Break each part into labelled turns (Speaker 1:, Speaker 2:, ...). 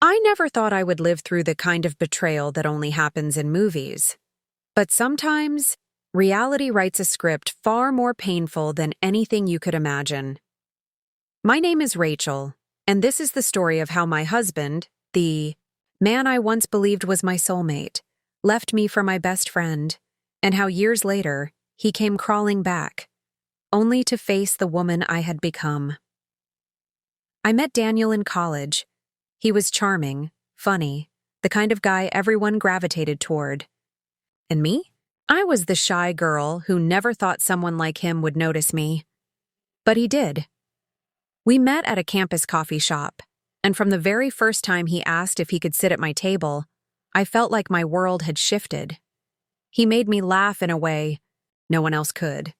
Speaker 1: I never thought I would live through the kind of betrayal that only happens in movies. But sometimes, reality writes a script far more painful than anything you could imagine. My name is Rachel, and this is the story of how my husband, the man I once believed was my soulmate, left me for my best friend, and how years later, he came crawling back, only to face the woman I had become. I met Daniel in college. He was charming, funny, the kind of guy everyone gravitated toward. And me? I was the shy girl who never thought someone like him would notice me. But he did. We met at a campus coffee shop, and from the very first time he asked if he could sit at my table, I felt like my world had shifted. He made me laugh in a way no one else could.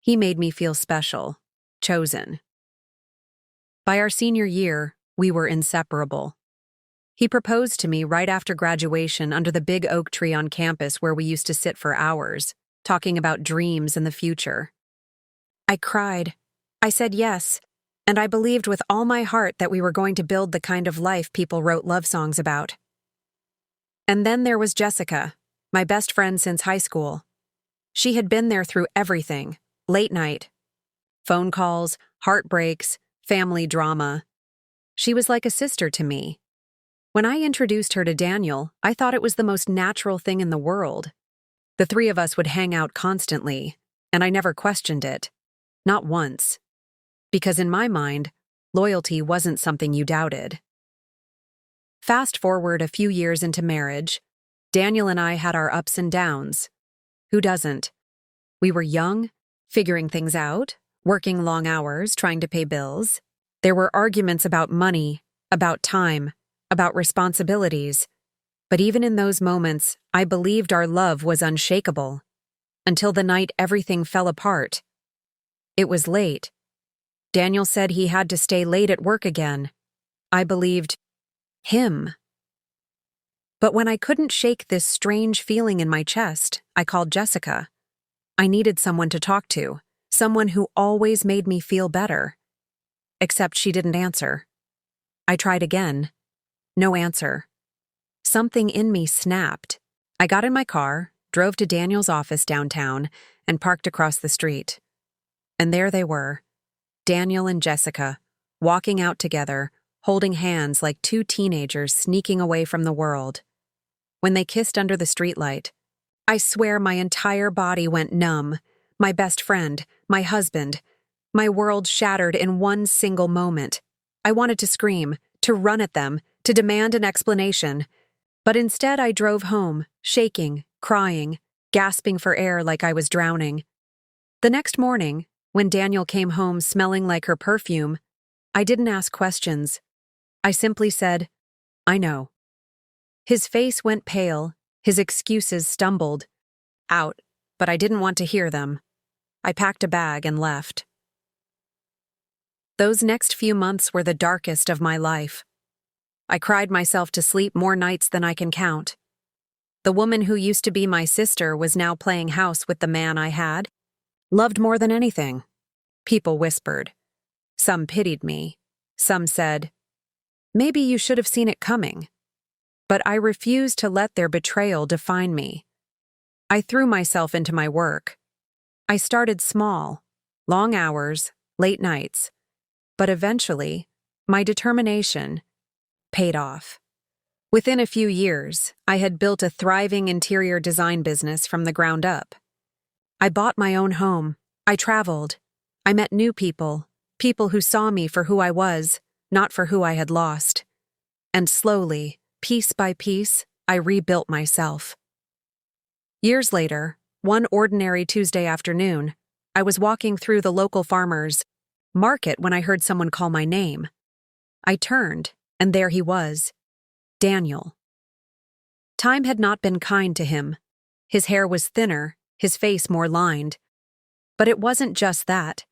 Speaker 1: He made me feel special, chosen. By our senior year, we were inseparable. He proposed to me right after graduation under the big oak tree on campus where we used to sit for hours, talking about dreams and the future. I cried. I said yes, and I believed with all my heart that we were going to build the kind of life people wrote love songs about. And then there was Jessica, my best friend since high school. She had been there through everything, late night, phone calls, heartbreaks, family drama. She was like a sister to me. When I introduced her to Daniel, I thought it was the most natural thing in the world. The three of us would hang out constantly, and I never questioned it. Not once. Because in my mind, loyalty wasn't something you doubted. Fast forward a few years into marriage, Daniel and I had our ups and downs. Who doesn't? We were young, figuring things out, working long hours, trying to pay bills. There were arguments about money, about time, about responsibilities. But even in those moments, I believed our love was unshakable. Until the night everything fell apart. It was late. Daniel said he had to stay late at work again. I believed him. But when I couldn't shake this strange feeling in my chest, I called Jessica. I needed someone to talk to, someone who always made me feel better. Except she didn't answer. I tried again. No answer. Something in me snapped. I got in my car, drove to Daniel's office downtown, and parked across the street. And there they were, Daniel and Jessica, walking out together, holding hands like two teenagers sneaking away from the world. When they kissed under the streetlight, I swear my entire body went numb. My best friend, my husband, my world shattered in one single moment. I wanted to scream, to run at them, to demand an explanation. But instead I drove home, shaking, crying, gasping for air like I was drowning. The next morning, when Daniel came home smelling like her perfume, I didn't ask questions. I simply said, I know. His face went pale, his excuses stumbled out, but I didn't want to hear them. I packed a bag and left. Those next few months were the darkest of my life. I cried myself to sleep more nights than I can count. The woman who used to be my sister was now playing house with the man I had loved more than anything. People whispered. Some pitied me. Some said, maybe you should have seen it coming. But I refused to let their betrayal define me. I threw myself into my work. I started small, long hours, late nights. But eventually, my determination paid off. Within a few years, I had built a thriving interior design business from the ground up. I bought my own home. I traveled. I met new people, people who saw me for who I was, not for who I had lost. And slowly, piece by piece, I rebuilt myself. Years later, one ordinary Tuesday afternoon, I was walking through the local farmers' market when I heard someone call my name. I turned, and there he was, Daniel. Time had not been kind to him. His hair was thinner, his face more lined. But it wasn't just that.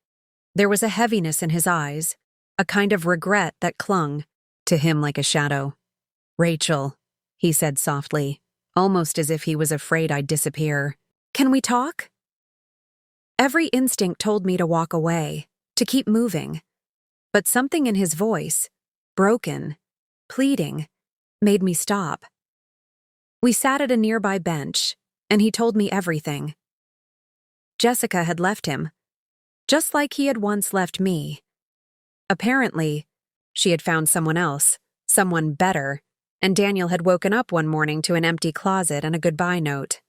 Speaker 1: There was a heaviness in his eyes, a kind of regret that clung to him like a shadow. Rachel, he said softly, almost as if he was afraid I'd disappear. Can we talk? Every instinct told me to walk away, to keep moving. But something in his voice, broken, pleading, made me stop. We sat at a nearby bench, and he told me everything. Jessica had left him, just like he had once left me. Apparently, she had found someone else, someone better, and Daniel had woken up one morning to an empty closet and a goodbye note.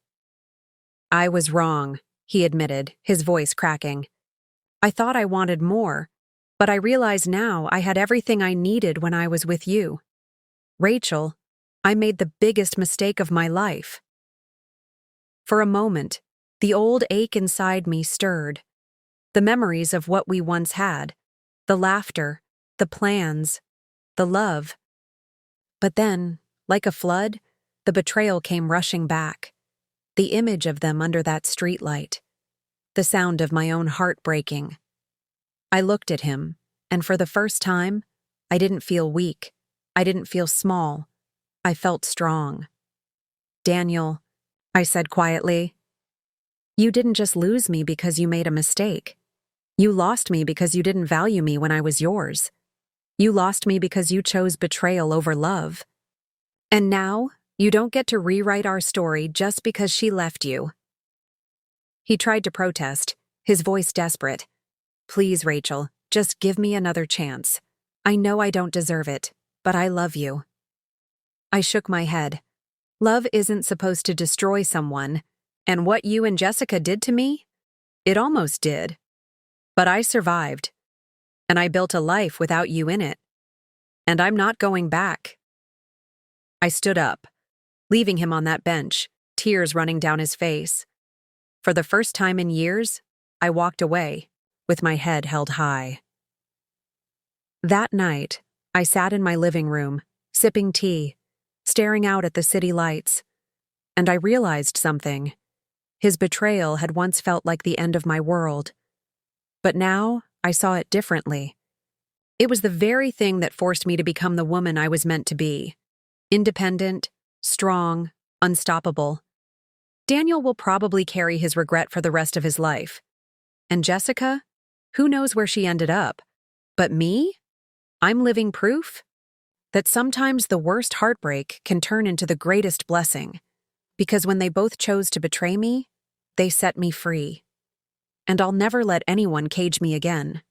Speaker 1: I was wrong, he admitted, his voice cracking. I thought I wanted more, but I realize now I had everything I needed when I was with you. Rachel, I made the biggest mistake of my life. For a moment, the old ache inside me stirred. The memories of what we once had, the laughter, the plans, the love. But then, like a flood, the betrayal came rushing back. The image of them under that streetlight. The sound of my own heart breaking. I looked at him, and for the first time, I didn't feel weak. I didn't feel small. I felt strong. Daniel, I said quietly, you didn't just lose me because you made a mistake. You lost me because you didn't value me when I was yours. You lost me because you chose betrayal over love. And now, you don't get to rewrite our story just because she left you. He tried to protest, his voice desperate. Please, Rachel, just give me another chance. I know I don't deserve it, but I love you. I shook my head. Love isn't supposed to destroy someone, and what you and Jessica did to me? It almost did. But I survived, and I built a life without you in it. And I'm not going back. I stood up, leaving him on that bench, tears running down his face. For the first time in years, I walked away, with my head held high. That night, I sat in my living room, sipping tea, staring out at the city lights, and I realized something. His betrayal had once felt like the end of my world. But now, I saw it differently. It was the very thing that forced me to become the woman I was meant to be. Independent, strong, unstoppable. Daniel will probably carry his regret for the rest of his life. And Jessica? Who knows where she ended up? But me? I'm living proof that sometimes the worst heartbreak can turn into the greatest blessing. Because when they both chose to betray me, they set me free. And I'll never let anyone cage me again.